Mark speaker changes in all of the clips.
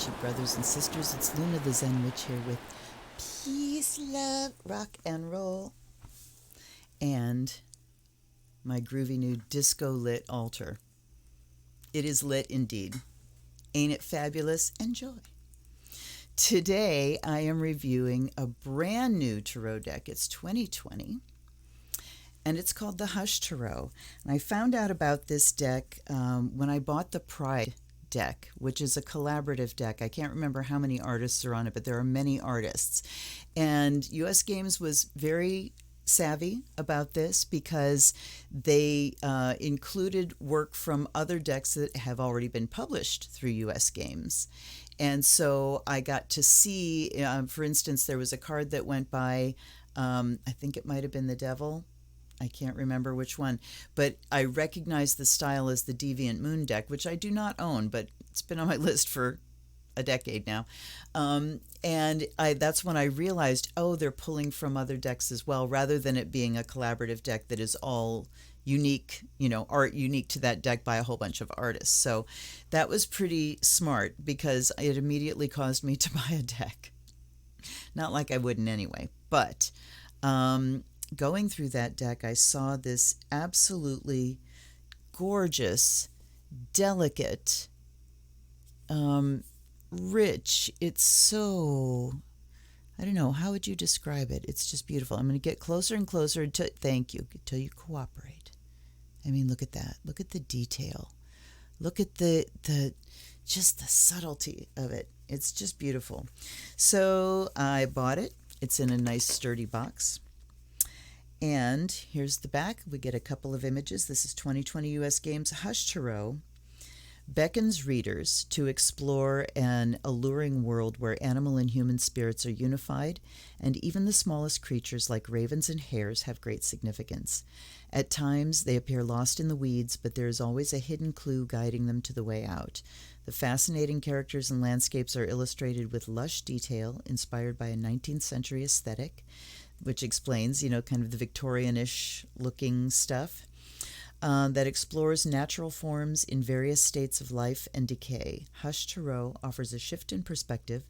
Speaker 1: Astrology brothers and sisters. It's Luna the Zen Witch here with peace, love, rock and roll, and my groovy new disco lit altar. It is lit indeed. Ain't it fabulous? Enjoy. Today I am reviewing a brand new tarot deck. It's 2020 and it's called the Hush Tarot. And I found out about this deck when I bought the Pride deck, which is a collaborative deck. I can't remember how many artists are on it, but there are many artists. And US Games was very savvy about this because they included work from other decks that have already been published through US Games. And so I got to see, for instance, there was a card that went by, I think it might have been the Devil. I can't remember which one, but I recognized the style as the Deviant Moon deck, which I do not own, but it's been on my list for a decade now. And that's when I realized, oh, they're pulling from other decks as well, rather than it being a collaborative deck that is all unique, art unique to that deck by a whole bunch of artists. So that was pretty smart because it immediately caused me to buy a deck. Not like I wouldn't anyway, but going through that deck, I saw this absolutely gorgeous, delicate, rich. It's so, I don't know, how would you describe it? It's just beautiful. I'm going to get closer and closer until, thank you, until you cooperate. I mean, look at that. Look at the detail. Look at the just the subtlety of it. It's just beautiful. So I bought it. It's in a nice sturdy box. And here's the back. We get a couple of images. This is 2020 US Games. Hush Tarot beckons readers to explore an alluring world where animal and human spirits are unified, and even the smallest creatures like ravens and hares have great significance. At times, they appear lost in the weeds, but there is always a hidden clue guiding them to the way out. The fascinating characters and landscapes are illustrated with lush detail inspired by a 19th century aesthetic, which explains, kind of the Victorianish looking stuff, that explores natural forms in various states of life and decay. Hush Tarot offers a shift in perspective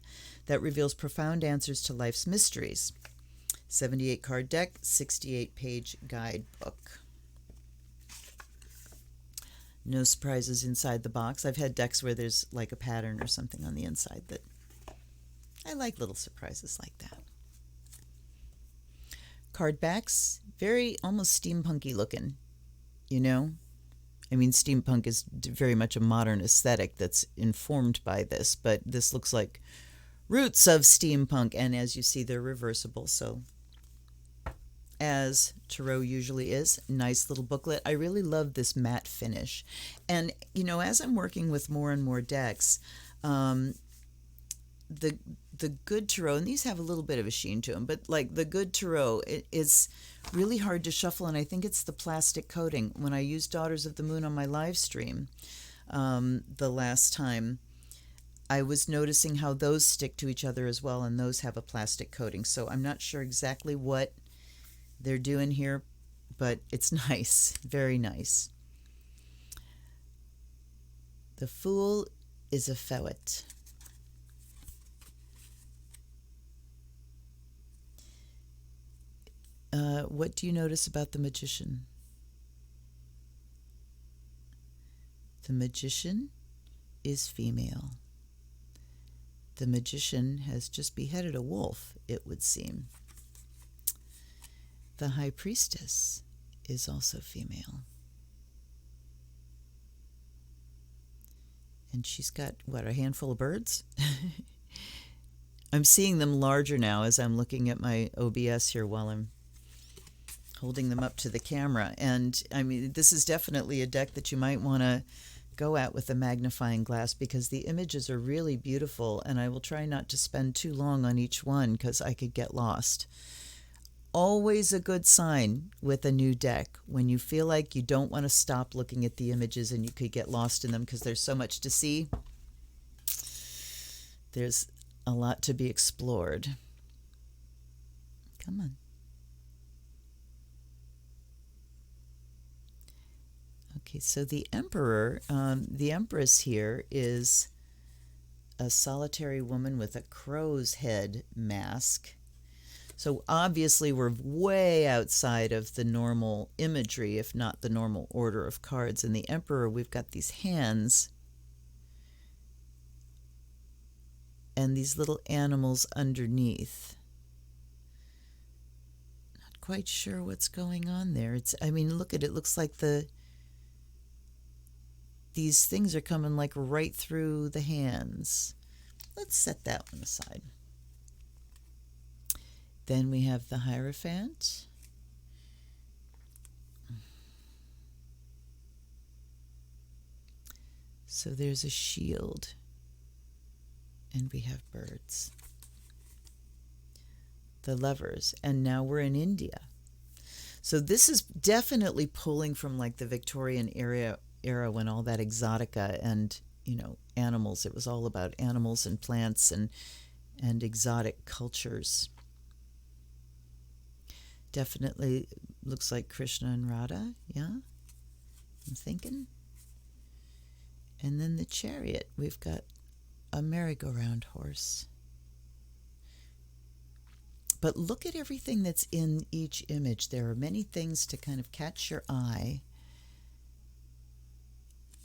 Speaker 1: that reveals profound answers to life's mysteries. 78 card deck, 68-page guidebook. No surprises inside the box. I've had decks where there's like a pattern or something on the inside that I like little surprises like that. Card backs, very almost steampunky looking, I mean, steampunk is very much a modern aesthetic that's informed by this, but this looks like roots of steampunk, and as you see, they're reversible, so as tarot usually is, nice little booklet. I really love this matte finish, and as I'm working with more and more decks, the good tarot, and these have a little bit of a sheen to them, but like the good tarot, it is really hard to shuffle, and I think it's the plastic coating. When I used Daughters of the Moon on my live stream the last time, I was noticing how those stick to each other as well, and those have a plastic coating. So I'm not sure exactly what they're doing here, but it's nice, very nice. The Fool is a Fouet. What do you notice about the Magician? The Magician is female. The Magician has just beheaded a wolf, it would seem. The High Priestess is also female. And she's got, a handful of birds? I'm seeing them larger now as I'm looking at my OBS here while I'm holding them up to the camera. And I mean, this is definitely a deck that you might want to go at with a magnifying glass because the images are really beautiful, and I will try not to spend too long on each one because I could get lost. Always a good sign with a new deck when you feel like you don't want to stop looking at the images and you could get lost in them because there's so much to see. There's a lot to be explored. Come on. Okay, so the Emperor, the Empress here is a solitary woman with a crow's head mask. So obviously we're way outside of the normal imagery, if not the normal order of cards. In the Emperor, we've got these hands and these little animals underneath. Not quite sure what's going on there. I mean, look at it. It looks like these things are coming like right through the hands. Let's set that one aside. Then we have the Hierophant. So there's a shield, and we have birds. The Lovers, and now we're in India. So this is definitely pulling from like the Victorian era when all that exotica and, animals, it was all about animals and plants and exotic cultures. Definitely looks like Krishna and Radha, yeah? I'm thinking. And then the Chariot, we've got a merry-go-round horse. But look at everything that's in each image. There are many things to kind of catch your eye.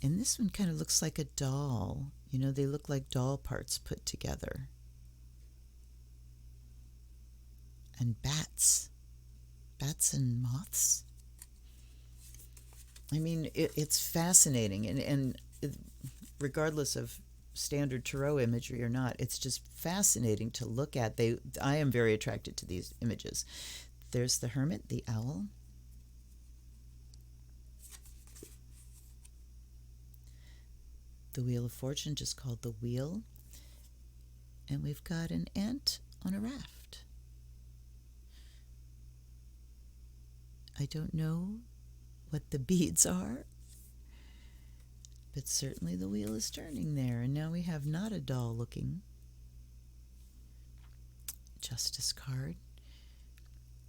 Speaker 1: And this one kind of looks like a doll. They look like doll parts put together. And bats. Bats and moths. I mean, it's fascinating. And regardless of standard tarot imagery or not, it's just fascinating to look at. I am very attracted to these images. There's the Hermit, the owl. The Wheel of Fortune, just called the Wheel. And we've got an ant on a raft. I don't know what the beads are, but certainly the wheel is turning there. And now we have not a doll looking Justice card.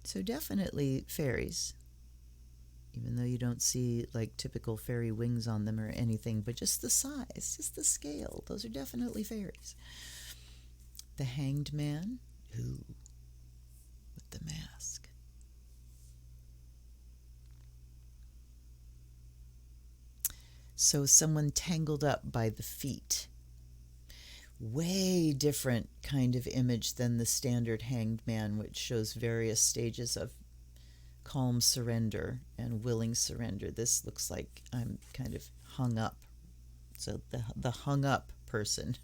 Speaker 1: So definitely fairies, even though you don't see like typical fairy wings on them or anything, but just the size, just the scale. Those are definitely fairies. The Hanged Man, ooh, with the mask. So someone tangled up by the feet. Way different kind of image than the standard Hanged Man, which shows various stages of calm surrender and willing surrender. This looks like I'm kind of hung up. So the hung up person.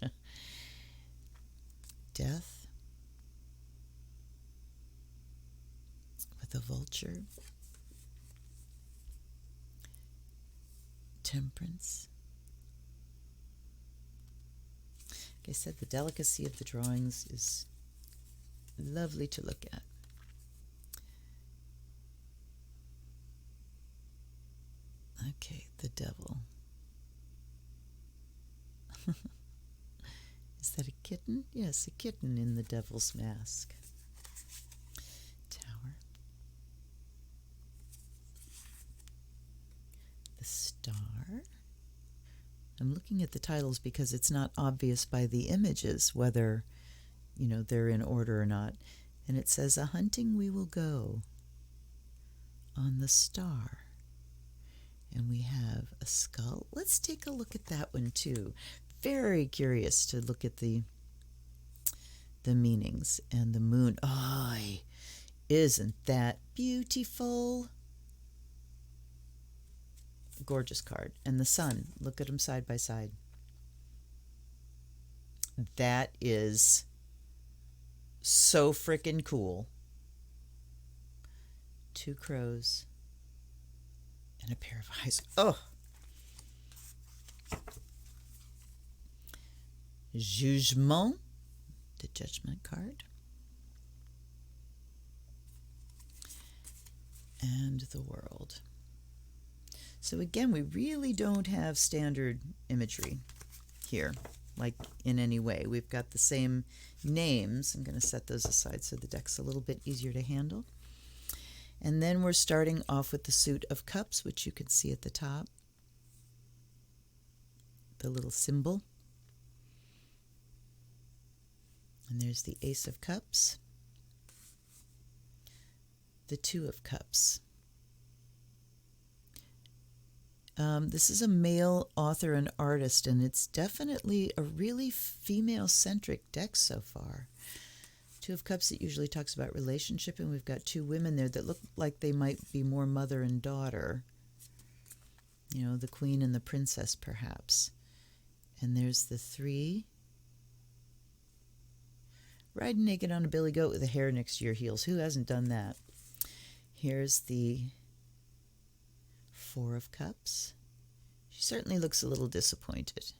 Speaker 1: Death with a vulture. Temperance. Like I said, the delicacy of the drawings is lovely to look at. Okay, the Devil. Is that a kitten? Yes, a kitten in the Devil's mask. Tower. The Star. I'm looking at the titles because it's not obvious by the images whether, they're in order or not. And it says, "A hunting we will go on the Star." And we have a skull. Let's take a look at that one too. Very curious to look at the meanings. And the moon. Oh, isn't that beautiful? Gorgeous card. And the sun. Look at them side by side. That is so freaking cool. Two crows and a pair of eyes. Oh! Jugement, the Judgment card. And the World. So again, we really don't have standard imagery here, like in any way. We've got the same names. I'm going to set those aside so the deck's a little bit easier to handle. And then we're starting off with the Suit of Cups, which you can see at the top. The little symbol. And there's the Ace of Cups, the Two of Cups. This is a male author and artist, and it's definitely a really female-centric deck so far. Two of Cups, it usually talks about relationship, and we've got two women there that look like they might be more mother and daughter. You know, the Queen and the Princess, perhaps. And there's the Three. Riding naked on a billy goat with a hair next to your heels. Who hasn't done that? Here's the Four of Cups. She certainly looks a little disappointed.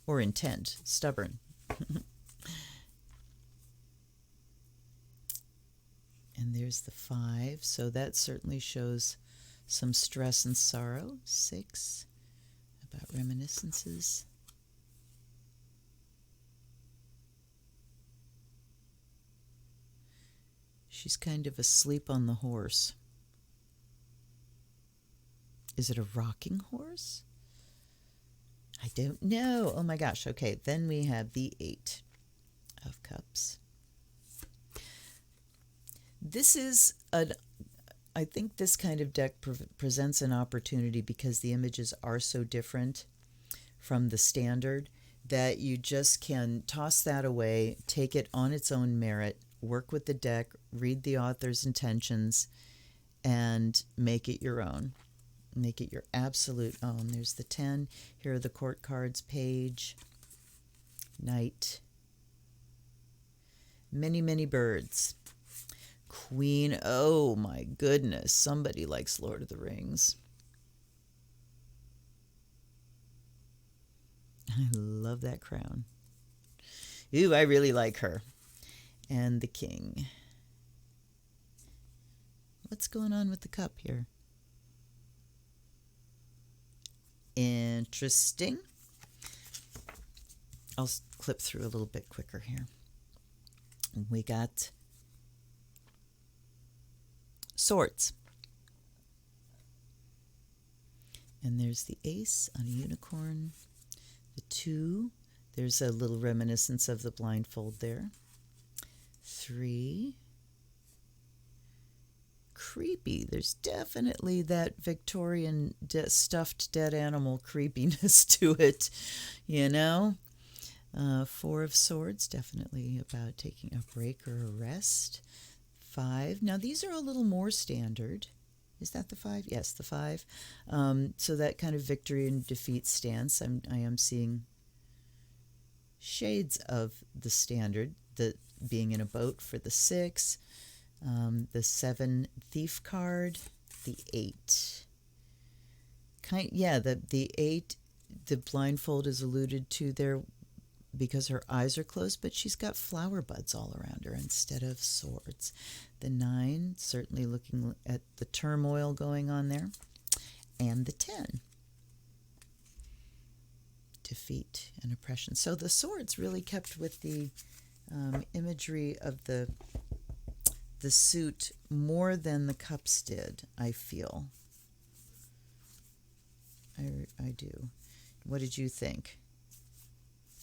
Speaker 1: Or intent, stubborn. And there's the Five, so that certainly shows some stress and sorrow. Six, about reminiscences. She's kind of asleep on the horse. Is it a rocking horse? I don't know. Oh my gosh. Okay, then we have the Eight of Cups. This is I think this kind of deck presents an opportunity because the images are so different from the standard that you just can toss that away, take it on its own merit, work with the deck, read the author's intentions, and make it your own. Make it your absolute own. There's the 10. Here are the court cards. Page, Knight, many, many birds. Queen, oh my goodness, somebody likes Lord of the Rings. I love that crown. Ooh, I really like her. And the King. What's going on with the cup here? Interesting. I'll clip through a little bit quicker here. We got Swords. And there's the Ace on a unicorn. The Two. There's a little reminiscence of the blindfold there. 3. Creepy. There's definitely that Victorian stuffed dead animal creepiness to it, you know. 4 of Swords, definitely about taking a break or a rest. 5. Now these are a little more standard. Is that the 5? Yes, the 5. So that kind of victory and defeat stance. I am seeing shades of the standard. The being in a boat for the 6. The 7 Thief card. The 8. The 8. The blindfold is alluded to there because her eyes are closed, but she's got flower buds all around her instead of swords. The 9, certainly looking at the turmoil going on there. And the 10, defeat and oppression. So the swords really kept with the imagery of the suit more than the cups did, I feel. I do. What did you think?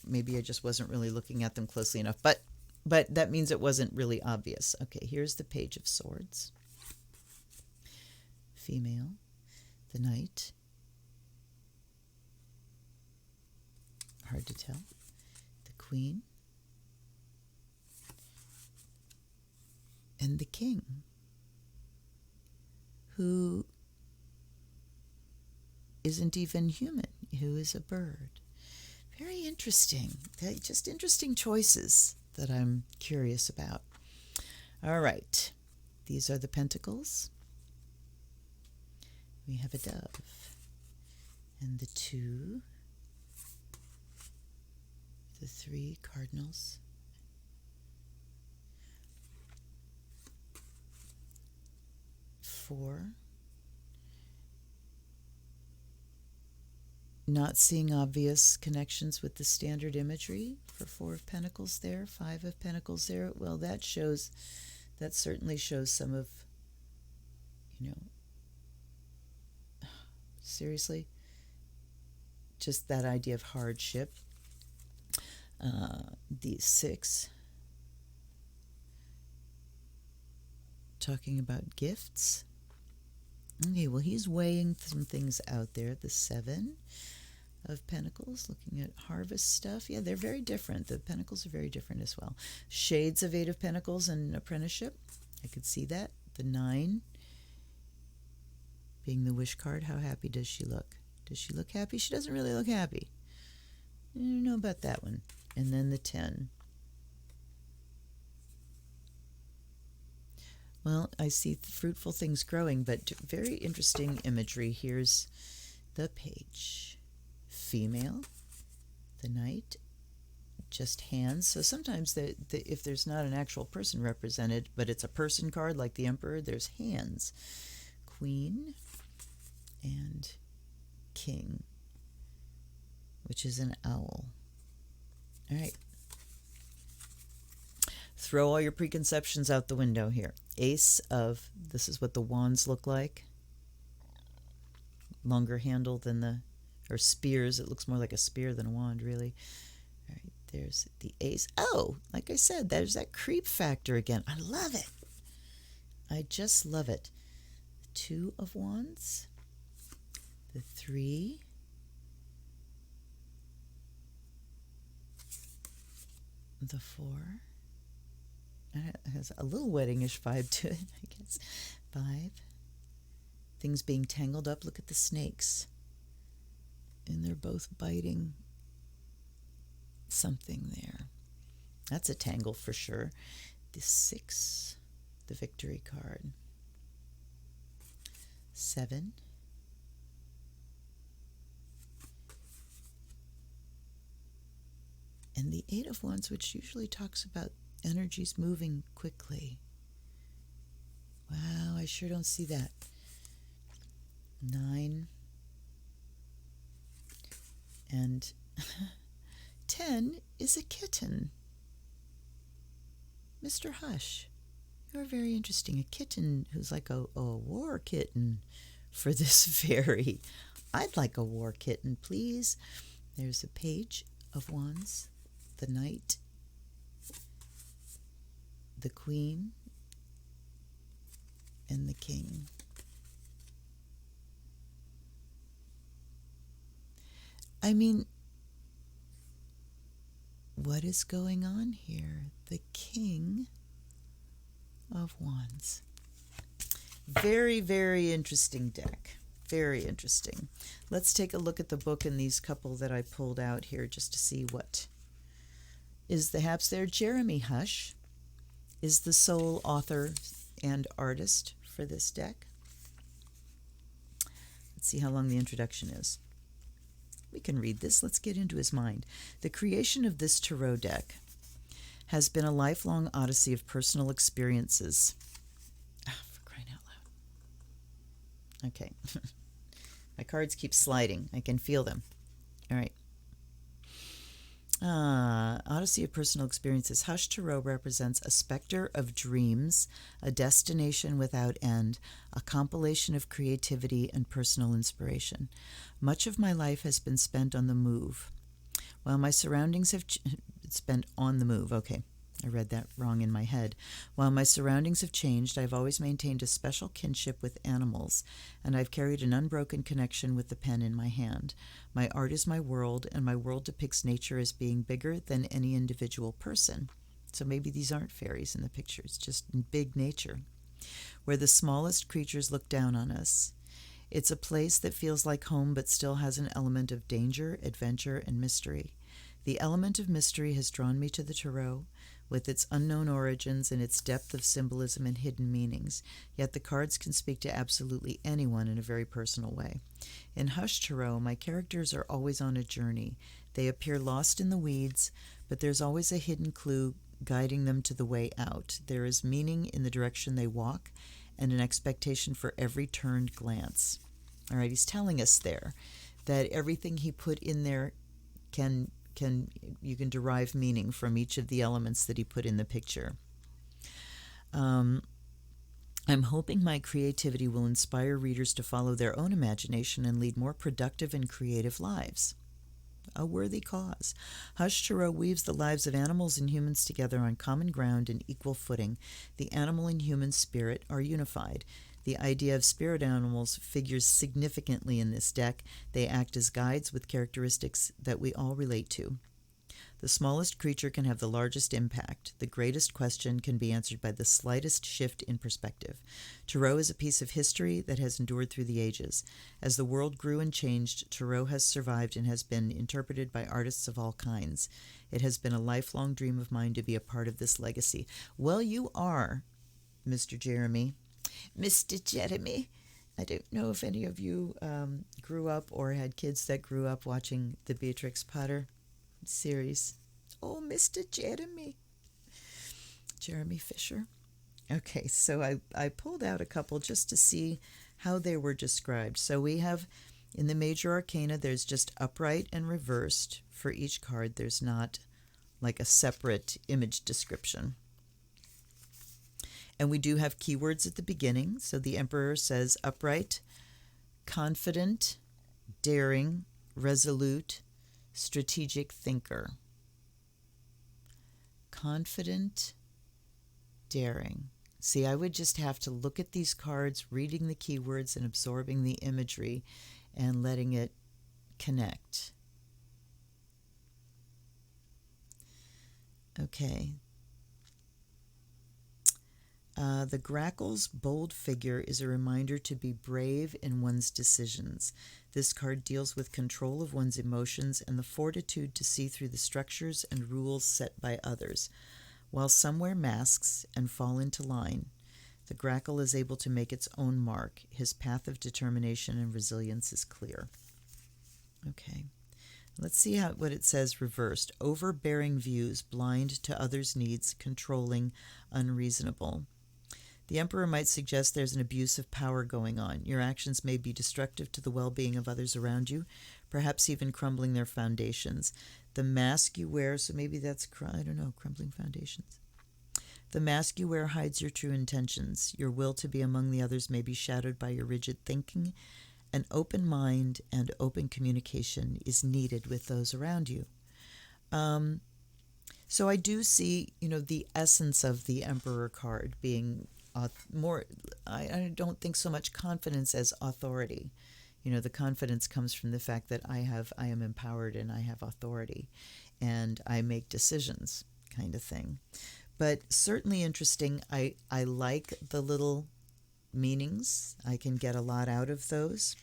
Speaker 1: Maybe I just wasn't really looking at them closely enough, but that means it wasn't really obvious. Okay, here's the Page of Swords. Female. The Knight. Hard to tell. The Queen. And the King, who isn't even human, who is a bird. Very interesting. Just interesting choices that I'm curious about. All right. These are the pentacles. We have a dove. And the 2. The 3 cardinals. 4. Not seeing obvious connections with the standard imagery for 4 of Pentacles there, 5 of Pentacles there. Well, that certainly shows some of, seriously, just that idea of hardship. The 6, talking about gifts. Okay, well, he's weighing some things out there. The 7 of Pentacles, looking at harvest stuff. Yeah, they're very different. The Pentacles are very different as well. Shades of 8 of Pentacles and apprenticeship. I could see that. The 9 being the wish card. How happy does she look? Does she look happy? She doesn't really look happy. I don't know about that one. And then the 10. Well, I see fruitful things growing, but very interesting imagery. Here's the page. Female, the Knight, just hands. So sometimes if there's not an actual person represented, but it's a person card like the Emperor, there's hands. Queen and King, which is an owl. All right. Throw all your preconceptions out the window here. Ace of, this is what the wands look like. Longer handle than the, or spears. It looks more like a spear than a wand, really. All right, there's the ace. Oh, like I said, there's that creep factor again. I love it. I just love it. The 2 of wands. The 3. The 4. It has a little weddingish vibe to it, I guess. 5. Things being tangled up. Look at the snakes. And they're both biting something there. That's a tangle for sure. The 6, the victory card. 7. And the 8 of wands, which usually talks about energies moving quickly. Wow, I sure don't see that. 9. And 10 is a kitten. Mr. Hush, you're very interesting. A kitten who's like a war kitten for this fairy. I'd like a war kitten, please. There's a page of wands, the Knight, the Queen, and the King. I mean, what is going on here? The King of Wands. Very, very interesting deck. Very interesting. Let's take a look at the book and these couple that I pulled out here just to see what is the haps there. Jeremy Hush is the sole author and artist for this deck. Let's see how long the introduction is. We can read this. Let's get into his mind. The creation of this tarot deck has been a lifelong odyssey of personal experiences. For crying out loud. Okay. My cards keep sliding. I can feel them. All right. Odyssey of personal experiences. Hush Tarot represents a specter of dreams, a destination without end, a compilation of creativity and personal inspiration. Much of my life has been spent on the move. While my surroundings have spent on the move. Okay, I read that wrong in my head. While my surroundings have changed, I've always maintained a special kinship with animals, and I've carried an unbroken connection with the pen in my hand. My art is my world, and my world depicts nature as being bigger than any individual person. So maybe these aren't fairies in the pictures, just big nature, where the smallest creatures look down on us. It's a place that feels like home but still has an element of danger, adventure, and mystery. The element of mystery has drawn me to the tarot, with its unknown origins and its depth of symbolism and hidden meanings, yet the cards can speak to absolutely anyone in a very personal way. In Hush Tarot, my characters are always on a journey. They appear lost in the weeds, but there's always a hidden clue guiding them to the way out. There is meaning in the direction they walk, and an expectation for every turned glance. All right, he's telling us there that everything he put in there you can derive meaning from each of the elements that he put in the picture. I'm hoping my creativity will inspire readers to follow their own imagination and lead more productive and creative lives. a worthy cause. Hush Tarot weaves the lives of animals and humans together on common ground and equal footing. The animal and human spirit are unified. The idea of spirit animals figures significantly in this deck. They act as guides with characteristics that we all relate to. The smallest creature can have the largest impact. The greatest question can be answered by the slightest shift in perspective. Tarot is a piece of history that has endured through the ages. As the world grew and changed, Tarot has survived and has been interpreted by artists of all kinds. It has been a lifelong dream of mine to be a part of this legacy. Well, you are, Mr. Jeremy. Mr. Jeremy. I don't know if any of you grew up or had kids that grew up watching the Beatrix Potter series. Oh, Mr. Jeremy. Jeremy Fisher. Okay, so I pulled out a couple just to see how they were described. So we have in the major arcana, there's just upright and reversed for each card. There's not like a separate image description. And we do have keywords at the beginning. So the Emperor says upright, confident, daring, resolute, strategic thinker. Confident, daring. See, I would just have to look at these cards, reading the keywords and absorbing the imagery and letting it connect. Okay. The Grackle's bold figure is a reminder to be brave in one's decisions. This card deals with control of one's emotions and the fortitude to see through the structures and rules set by others. While some wear masks and fall into line, the Grackle is able to make its own mark. His path of determination and resilience is clear. Okay. Let's see what it says reversed. Overbearing views, blind to others' needs, controlling, unreasonable. The Emperor might suggest there's an abuse of power going on. Your actions may be destructive to the well-being of others around you, perhaps even crumbling their foundations. The mask you wear, so maybe that's, I don't know, crumbling foundations. The mask you wear hides your true intentions. Your will to be among the others may be shadowed by your rigid thinking. An open mind and open communication is needed with those around you. So I do see, the essence of the Emperor card being more, I don't think so much confidence as authority. The confidence comes from the fact that I am empowered and I have authority and I make decisions, kind of thing. But certainly interesting. I like the little meanings. I can get a lot out of those.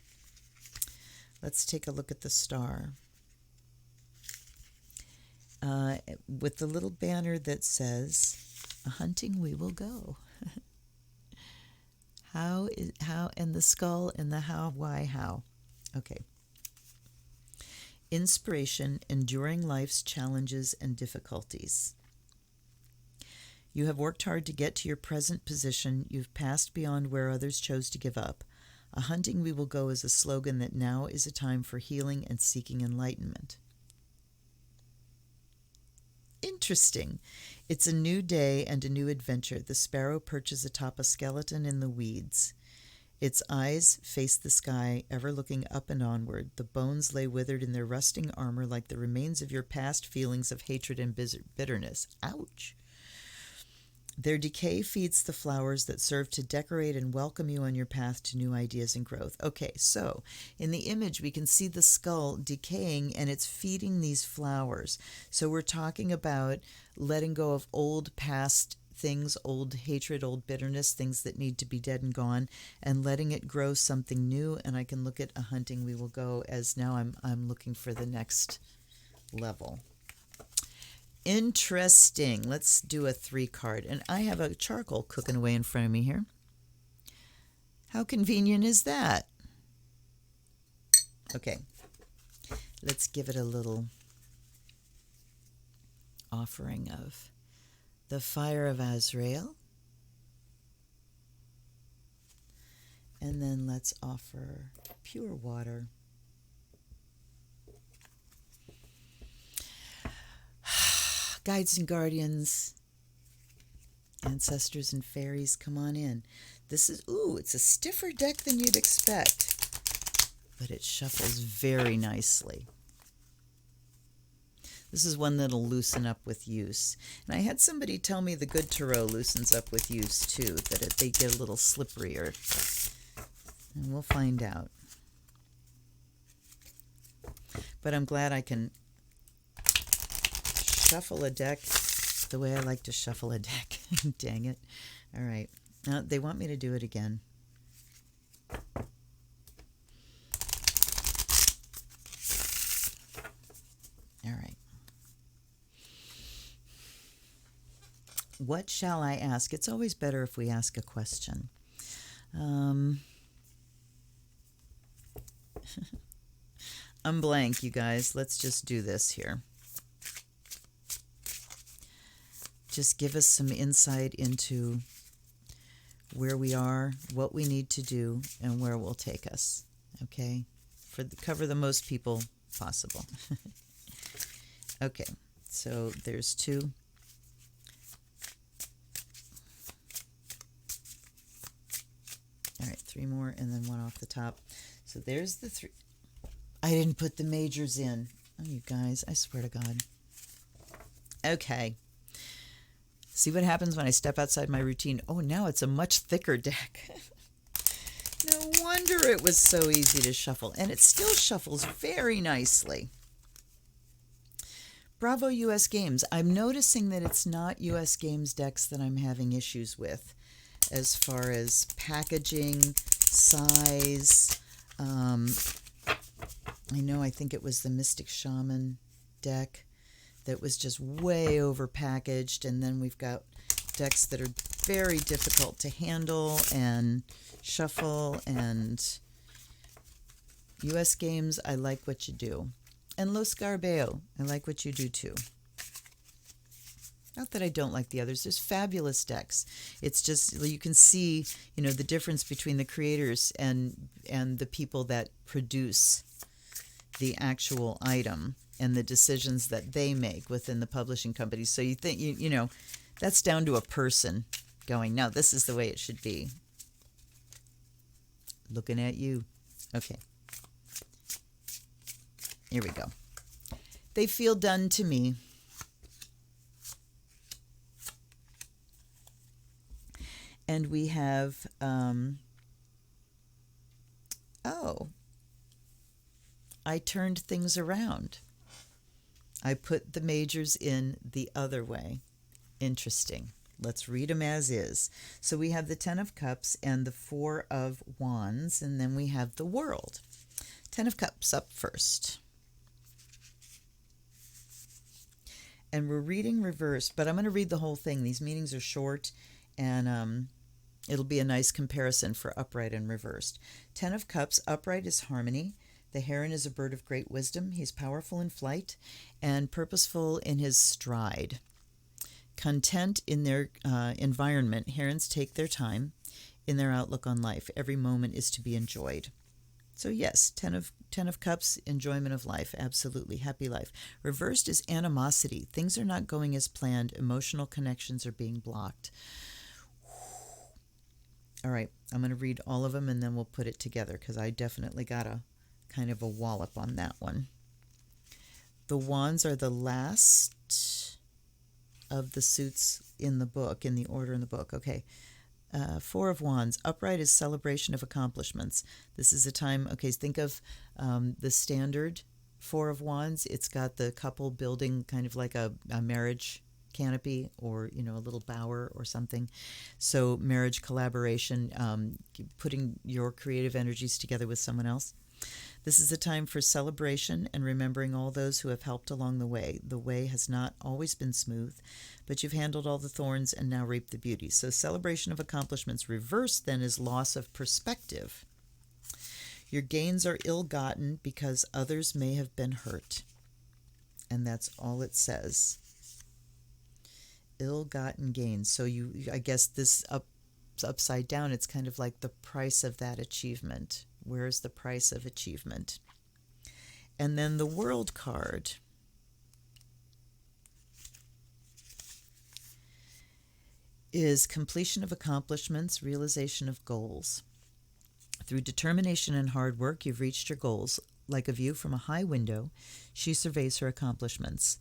Speaker 1: Let's take a look at the star. With the little banner that says, "A hunting we will go." How, and the skull and the how, why, how. Okay. Inspiration, enduring life's challenges and difficulties. You have worked hard to get to your present position. You've passed beyond where others chose to give up. A hunting we will go is a slogan that now is a time for healing and seeking enlightenment. Interesting. It's a new day and a new adventure. The sparrow perches atop a skeleton in the weeds. Its eyes face the sky, ever looking up and onward. The bones lay withered in their rusting armor like the remains of your past feelings of hatred and bitterness. Ouch. Their decay feeds the flowers that serve to decorate and welcome you on your path to new ideas and growth. Okay, so in the image, we can see the skull decaying and it's feeding these flowers. So we're talking about letting go of old past things, old hatred, old bitterness, things that need to be dead and gone, and letting it grow something new. And I can look at a hunting we will go as now I'm looking for the next level. Interesting. Let's do a 3-card. And I have a charcoal cooking away in front of me here. How convenient is that? Okay. Let's give it a little offering of the fire of Azrael. And then let's offer pure water. Guides and guardians, ancestors and fairies, come on in. This is, it's a stiffer deck than you'd expect, but it shuffles very nicely. This is one that'll loosen up with use. And I had somebody tell me the good tarot loosens up with use too, that they get a little slipperier. And we'll find out. But I'm glad I can shuffle a deck the way I like to shuffle a deck. Dang it. All right. Now, they want me to do it again. All right. What shall I ask? It's always better if we ask a question. I'm blank, you guys. Let's just do this here. Just give us some insight into where we are, what we need to do, and where we'll take us. Okay? Cover the most people possible. Okay, so there's 2. All right, 3 more, and then 1 off the top. So there's the 3. I didn't put the majors in. Oh, you guys, I swear to God. Okay. See what happens when I step outside my routine. Oh, now it's a much thicker deck. No wonder it was so easy to shuffle. And it still shuffles very nicely. Bravo US Games. I'm noticing that it's not US Games decks that I'm having issues with as far as packaging, size. I think it was the Mystic Shaman deck that was just way over packaged, and then we've got decks that are very difficult to handle and shuffle. And US Games, I like what you do. And Los Garbeo, I like what you do too. Not that I don't like the others. There's fabulous decks. It's just you can see, the difference between the creators and the people that produce the actual item and the decisions that they make within the publishing companies. So you think that's down to a person going, no, this is the way it should be. Looking at you. Okay. Here we go. They feel done to me. And we have, I turned things around. I put the majors in the other way. Interesting. Let's read them as is. So we have the 10 of Cups and the 4 of Wands, and then we have the World. 10 of Cups up first. And we're reading reverse, but I'm going to read the whole thing. These meetings are short, and it'll be a nice comparison for upright and reversed. 10 of Cups, upright is harmony. The heron is a bird of great wisdom. He's powerful in flight and purposeful in his stride. Content in their environment, herons take their time in their outlook on life. Every moment is to be enjoyed. So yes, 10 of Cups, enjoyment of life, absolutely, happy life. Reversed is animosity. Things are not going as planned. Emotional connections are being blocked. All right, I'm going to read all of them and then we'll put it together because I definitely got a kind of a wallop on that one. The Wands are the last of the suits in the book, in the order in the book. Okay. 4 of Wands. Upright is celebration of accomplishments. This is a time, okay, think of the standard 4 of Wands. It's got the couple building kind of like a marriage canopy or, a little bower or something. So marriage, collaboration, putting your creative energies together with someone else. This is a time for celebration and remembering all those who have helped along the way. The way has not always been smooth, but you've handled all the thorns and now reap the beauty. So celebration of accomplishments. Reversed then is loss of perspective. Your gains are ill-gotten because others may have been hurt. And that's all it says. Ill-gotten gains. So I guess this upside down, it's kind of like the price of that achievement. Where's the price of achievement? And then the World card is completion of accomplishments, realization of goals. Through determination and hard work, you've reached your goals. Like a view from a high window, she surveys her accomplishments.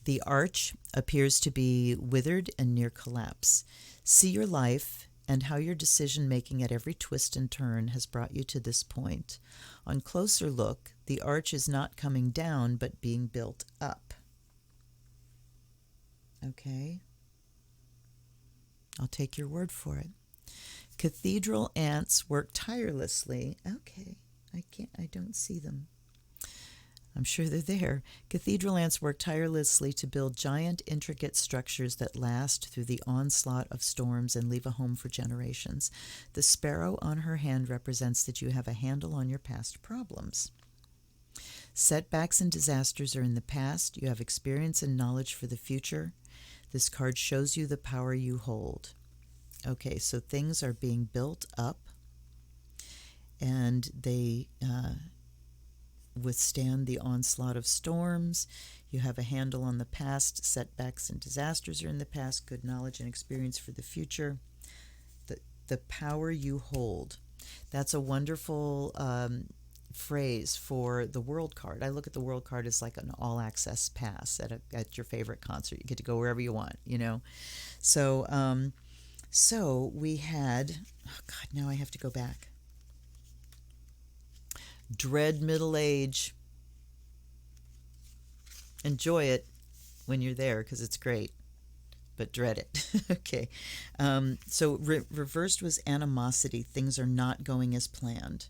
Speaker 1: The arch appears to be withered and near collapse. See your life and how your decision making at every twist and turn has brought you to this point. On closer look, the arch is not coming down but being built up. Okay? I'll take your word for it. Cathedral ants work tirelessly. Okay, I don't see them. I'm sure they're there. Cathedral ants work tirelessly to build giant, intricate structures that last through the onslaught of storms and leave a home for generations. The sparrow on her hand represents that you have a handle on your past problems. Setbacks and disasters are in the past. You have experience and knowledge for the future. This card shows you the power you hold. Okay, so things are being built up, and they withstand the onslaught of storms. You have a handle on the past. Setbacks and disasters are in the past. Good knowledge and experience for the future. The power you hold. That's a wonderful phrase for the World card. I look at the World card as like an all-access pass at your favorite concert. You get to go wherever you want, you know. So, so we had, oh God, now I have to go back. Dread middle age. Enjoy it when you're there because it's great, but dread it. Okay. So reversed was animosity. Things are not going as planned.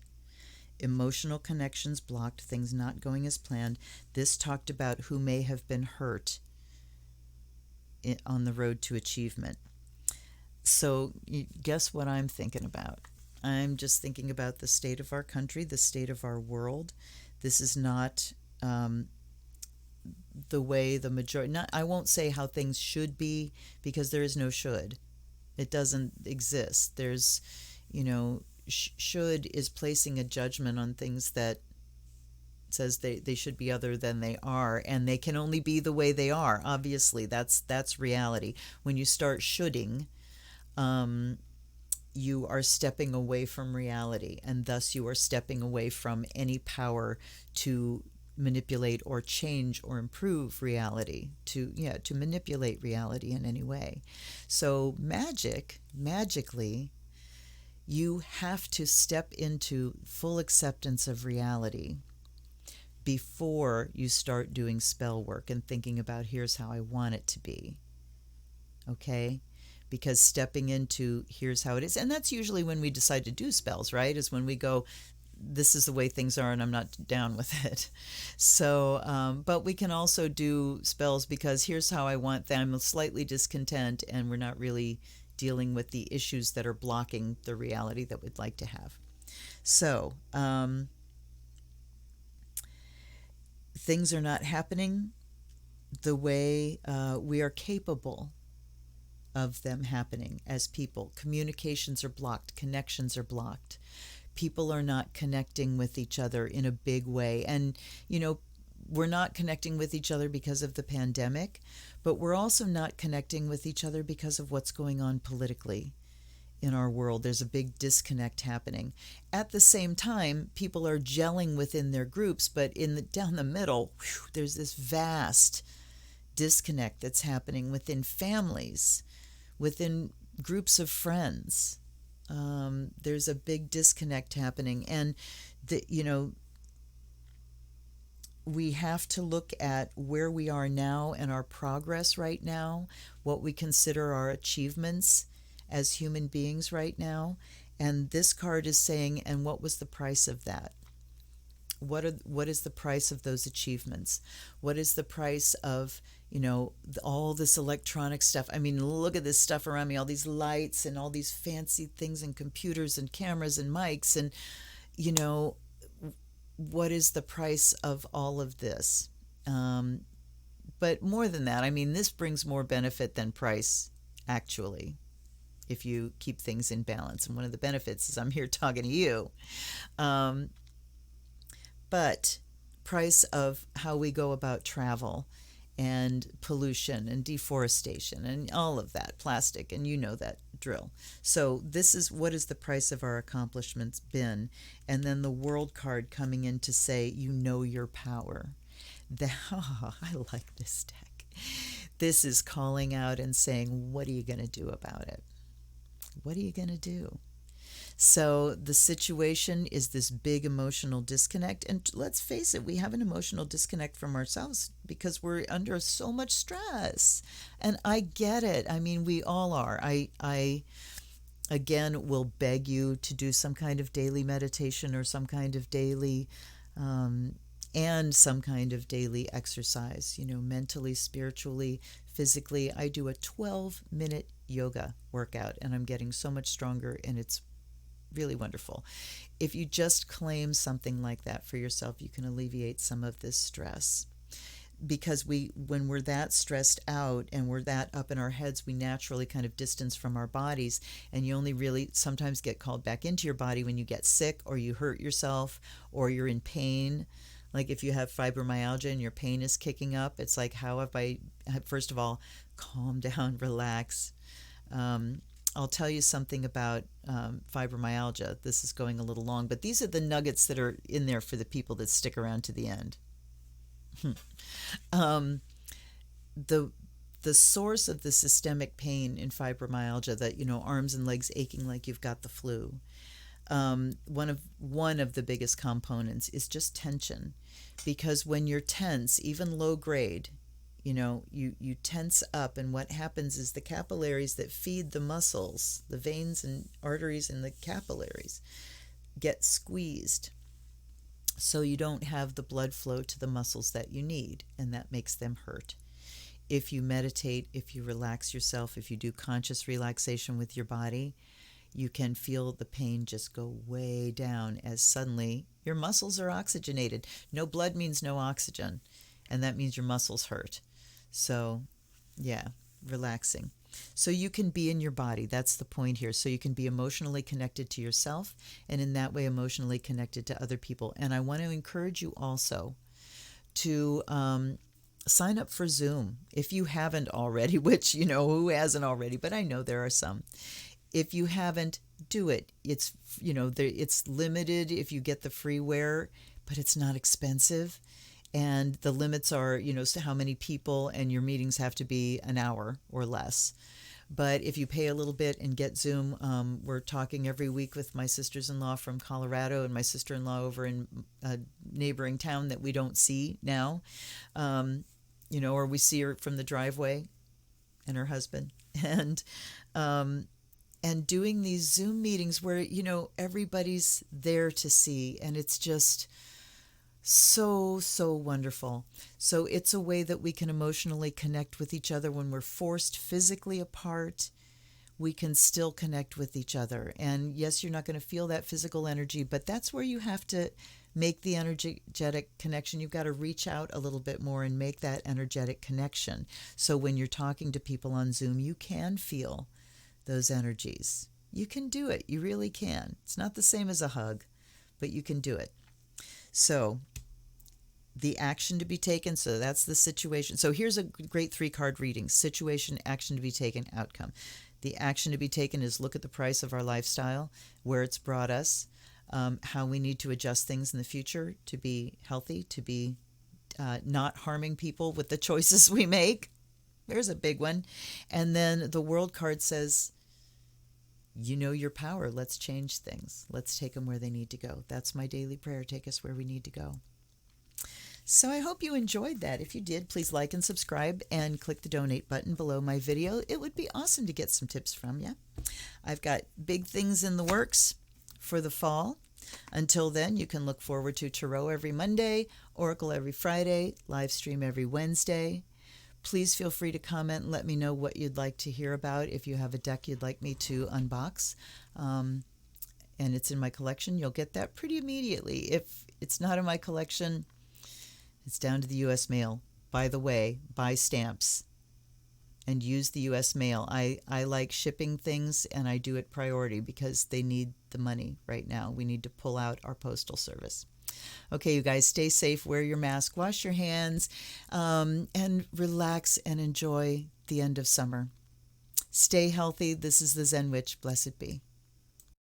Speaker 1: Emotional connections blocked. Things not going as planned. This talked about who may have been hurt on the road to achievement. So guess what I'm thinking about? I'm just thinking about the state of our country, the state of our world. This is not the way the majority, I won't say how things should be because there is no should. It doesn't exist. There's, should is placing a judgment on things that says they should be other than they are, and they can only be the way they are. Obviously, that's reality. When you start shoulding, you are stepping away from reality, and thus you are stepping away from any power to manipulate or change or improve reality, to manipulate reality in any way. So magically, you have to step into full acceptance of reality before you start doing spell work and thinking about here's how I want it to be. Okay? Because stepping into here's how it is, and that's usually when we decide to do spells, right? Is when we go, this is the way things are and I'm not down with it. So, but we can also do spells because here's how I want them. I'm slightly discontent and we're not really dealing with the issues that are blocking the reality that we'd like to have. So, things are not happening the way we are capable of them happening as people. Communications are blocked. Connections are blocked. People are not connecting with each other in a big way. And, we're not connecting with each other because of the pandemic, but we're also not connecting with each other because of what's going on politically in our world. There's a big disconnect happening. At the same time, people are gelling within their groups, but down the middle, there's this vast disconnect that's happening within families, within groups of friends. There's a big disconnect happening, and we have to look at where we are now and our progress right now, what we consider our achievements as human beings right now. And this card is saying, and what was the price of that? What is the price of those achievements? What is the price of, all this electronic stuff? I mean, look at this stuff around me, all these lights and all these fancy things and computers and cameras and mics. And, what is the price of all of this? But more than that, I mean, this brings more benefit than price, actually, if you keep things in balance. And one of the benefits is I'm here talking to you. But price of how we go about travel and pollution and deforestation and all of that, plastic, and that drill. So this is what is the price of our accomplishments been, and then the World card coming in to say your power. I like this deck. This is calling out and saying, what are you going to do about it? What are you going to do? So the situation is this big emotional disconnect. And let's face it, we have an emotional disconnect from ourselves because we're under so much stress. And I get it. I mean, we all are. I again will beg you to do some kind of daily meditation or some kind of daily and some kind of daily exercise, mentally, spiritually, physically. I do a 12-minute yoga workout and I'm getting so much stronger, and it's really wonderful. If you just claim something like that for yourself, you can alleviate some of this stress. Because when we're that stressed out and we're that up in our heads, we naturally kind of distance from our bodies, and you only really sometimes get called back into your body when you get sick or you hurt yourself or you're in pain. Like if you have fibromyalgia and your pain is kicking up, it's like, how have I, first of all, calm down, relax. I'll tell you something about fibromyalgia. This is going a little long, but these are the nuggets that are in there for the people that stick around to the end. The source of the systemic pain in fibromyalgia, that arms and legs aching like you've got the flu, one of the biggest components is just tension. Because when you're tense, even low grade, you tense up, and what happens is the capillaries that feed the muscles, the veins and arteries in the capillaries, get squeezed. So you don't have the blood flow to the muscles that you need, and that makes them hurt. If you meditate, if you relax yourself, if you do conscious relaxation with your body, you can feel the pain just go way down as suddenly your muscles are oxygenated. No blood means no oxygen, and that means your muscles hurt. So, yeah, relaxing. So you can be in your body. That's the point here. So you can be emotionally connected to yourself, and in that way emotionally connected to other people. And I want to encourage you also to sign up for Zoom if you haven't already, which, who hasn't already, but I know there are some. If you haven't, do it. It's, it's limited if you get the freeware, but it's not expensive. And the limits are, so how many people, and your meetings have to be an hour or less. But if you pay a little bit and get Zoom, we're talking every week with my sisters-in-law from Colorado and my sister-in-law over in a neighboring town that we don't see now, or we see her from the driveway and her husband. And doing these Zoom meetings where, everybody's there to see, and it's just so wonderful. So it's a way that we can emotionally connect with each other. When we're forced physically apart, we can still connect with each other. And yes, you're not going to feel that physical energy, but that's where you have to make the energetic connection. You've got to reach out a little bit more and make that energetic connection. So when you're talking to people on Zoom, you can feel those energies. You can do it. You really can. It's not the same as a hug, but you can do it. So the action to be taken, so that's the situation. So here's a great 3-card reading: situation, action to be taken, outcome. The action to be taken is look at the price of our lifestyle, where it's brought us, how we need to adjust things in the future to be healthy, to be not harming people with the choices we make. There's a big one. And then the World card says, you know your power. Let's change things. Let's take them where they need to go. That's my daily prayer. Take us where we need to go. So I hope you enjoyed that. If you did, please like and subscribe and click the donate button below my video. It would be awesome to get some tips from you. I've got big things in the works for the fall. Until then, you can look forward to Tarot every Monday, Oracle every Friday, live stream every Wednesday. Please feel free to comment and let me know what you'd like to hear about. If you have a deck you'd like me to unbox, and it's in my collection, you'll get that pretty immediately. If it's not in my collection, it's down to the U.S. mail. By the way, buy stamps and use the U.S. mail. I like shipping things, and I do it priority because they need the money right now. We need to pull out our postal service. Okay, you guys, stay safe, wear your mask, wash your hands, and relax and enjoy the end of summer. Stay healthy. This is the Zen Witch. Blessed be.